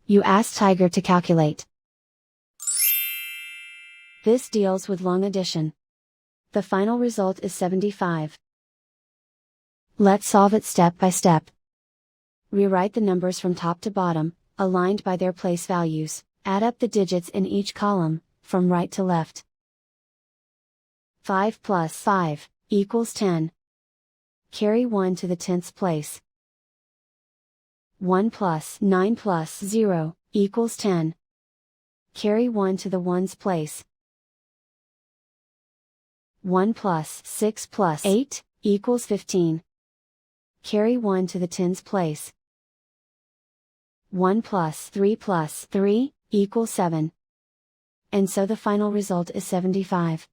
You ask Tiger to calculate. This deals with long addition. The final result is 75. Let's solve it step by step. Rewrite the numbers from top to bottom, aligned by their place values. Add up the digits in each column, from right to left. 5 plus 5 equals 10. Carry 1 to the tenths place. 1 plus 9 plus 0 equals 10. Carry 1 to the ones place. 1 plus 6 plus 8 equals 15. Carry 1 to the tens place. 1 plus 3 equals 7. And so the final result is 75.